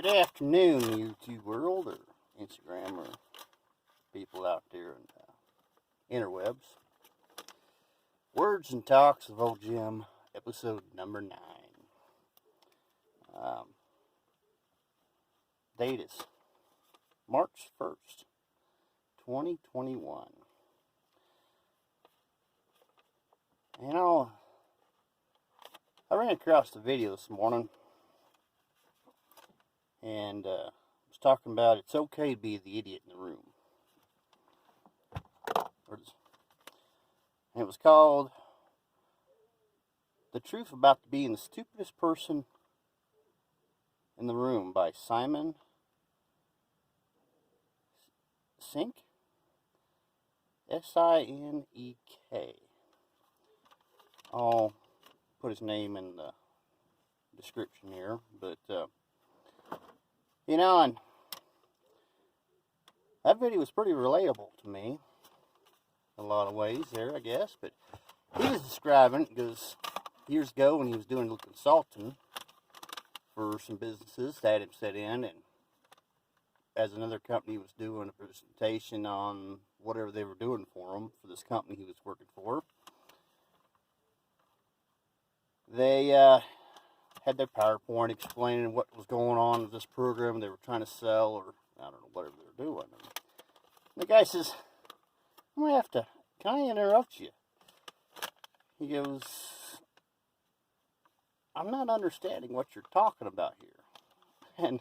Good afternoon, YouTube world, or Instagram, or people out there in interwebs. Words and Talks of Old Jim, episode number 9. Date is March 1st, 2021. You know, I ran across the video this morning, and was talking about it's okay to be the idiot in the room. And it was called The Truth About Being the Stupidest Person in the Room by Simon Sinek, S-I-N-E-K. I'll put his name in the description here, but and that video was pretty relatable to me in a lot of ways there, I guess. But he was describing it because years ago when he was doing consulting for some businesses that had him set in, and as another company was doing a presentation on whatever they were doing for him, for this company he was working for, they had their PowerPoint explaining what was going on with this program they were trying to sell, or I don't know, whatever they were doing. And the guy says, can I interrupt you? He goes, I'm not understanding what you're talking about here. And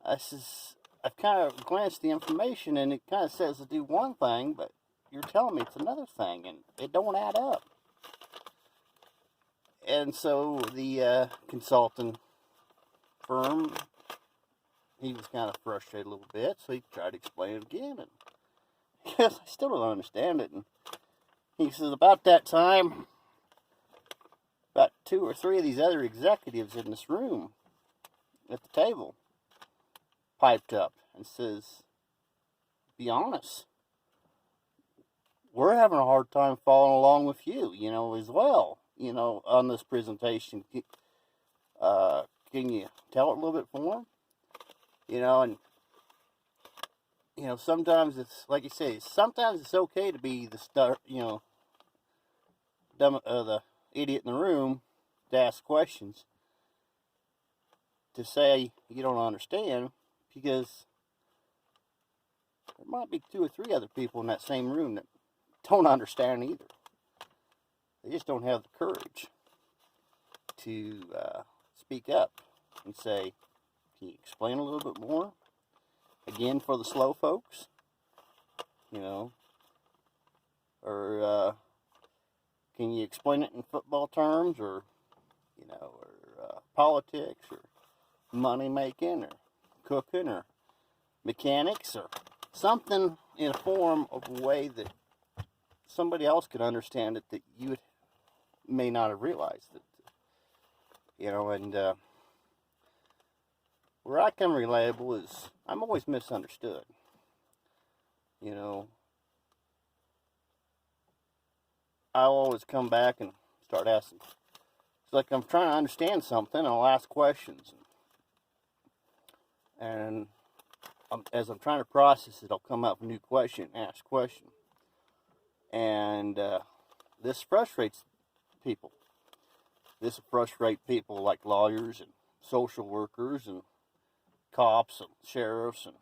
I says, I've kind of glanced at the information, and it kind of says to do one thing, but you're telling me it's another thing, and it don't add up. And so the consulting firm, he was kind of frustrated a little bit, so he tried to explain it again, and he goes, I still don't understand it. And he says, about that time, about 2 or 3 of these other executives in this room at the table piped up and says, be honest, we're having a hard time following along with you, as well. On this presentation, can you tell it a little bit more? And sometimes it's like you say. Sometimes it's okay to be the the idiot in the room, to ask questions, to say you don't understand, because there might be 2 or 3 other people in that same room that don't understand either. They just don't have the courage to speak up and say, can you explain a little bit more? Again, for the slow folks, or can you explain it in football terms, or, politics, or money making, or cooking, or mechanics, or something in a form of a way that somebody else could understand it that you may not have realized it, and where I come reliable is I'm always misunderstood. I'll always come back and start asking. It's like I'm trying to understand something, I'll ask questions, and as I'm trying to process it, I'll come up with a new question, ask question, and this frustrates people. This will frustrate people like lawyers and social workers and cops and sheriffs and,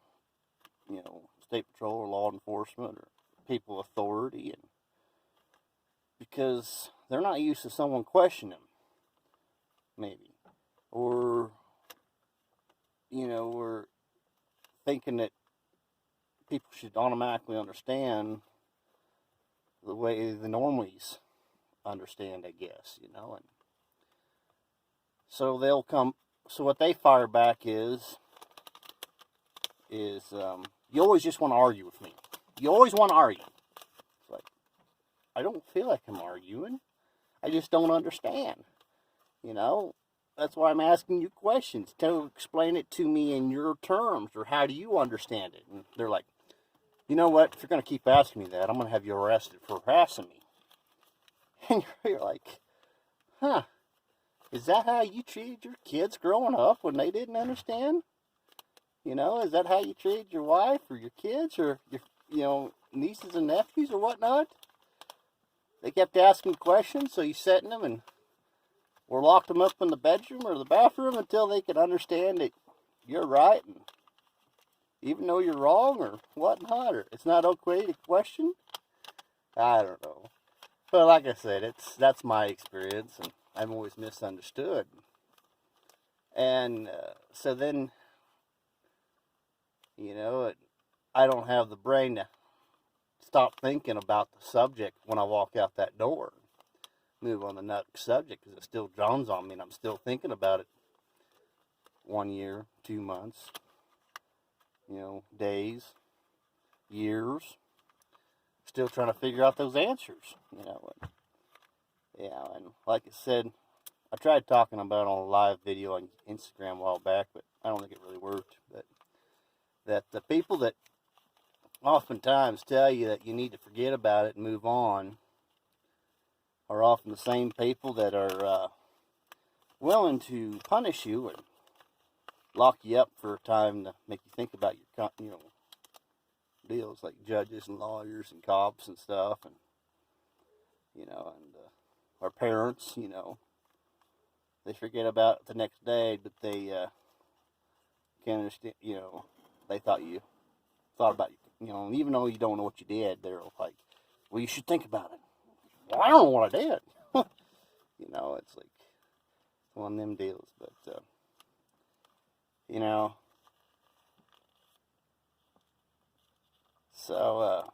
state patrol or law enforcement or people of authority, and because they're not used to someone questioning them, maybe, or, we're thinking that people should automatically understand the way the normies understand, I guess, and so they'll come. So what they fire back is you always just want to argue with me. You always want to argue. It's like, I don't feel like I'm arguing. I just don't understand. That's why I'm asking you questions. Explain it to me in your terms, or how do you understand it? And they're like, you know what? If you're going to keep asking me that, I'm going to have you arrested for harassing me. And you're like, huh. Is that how you treated your kids growing up when they didn't understand? You know, is that how you treated your wife or your kids or your, nieces and nephews or whatnot? They kept asking questions, so you sat in them and or locked them up in the bedroom or the bathroom until they could understand that you're right, and even though you're wrong or whatnot, or it's not okay to question. I don't know, but like I said, that's my experience, and I'm always misunderstood. And so then, I don't have the brain to stop thinking about the subject when I walk out that door. Move on the next subject because it still dawns on me and I'm still thinking about it 1 year, 2 months, days, years, still trying to figure out those answers, and like I said, I tried talking about it on a live video on Instagram a while back, but I don't think it really worked. But that the people that oftentimes tell you that you need to forget about it and move on are often the same people that are willing to punish you and lock you up for a time to make you think about your, deals like judges and lawyers and cops and stuff, and our parents, they forget about it the next day, but they can't understand, they thought about you, even though you don't know what you did, they're like, well, you should think about it. Well, I don't know what I did. It's like one of them deals, but, so,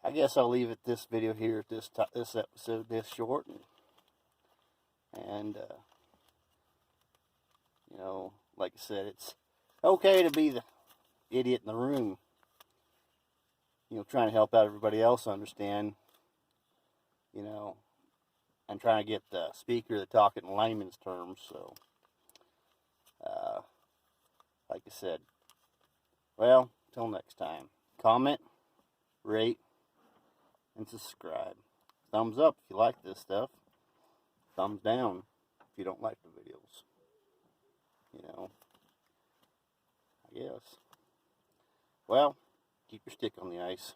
I guess I'll leave it this video here at this episode this short, and like I said, it's okay to be the idiot in the room, trying to help out everybody else understand, and trying to get the speaker to talk it in layman's terms. So, like I said, well, till next time, comment, rate, and subscribe. Thumbs up if you like this stuff. Thumbs down if you don't like the videos. I guess. Well, keep your stick on the ice.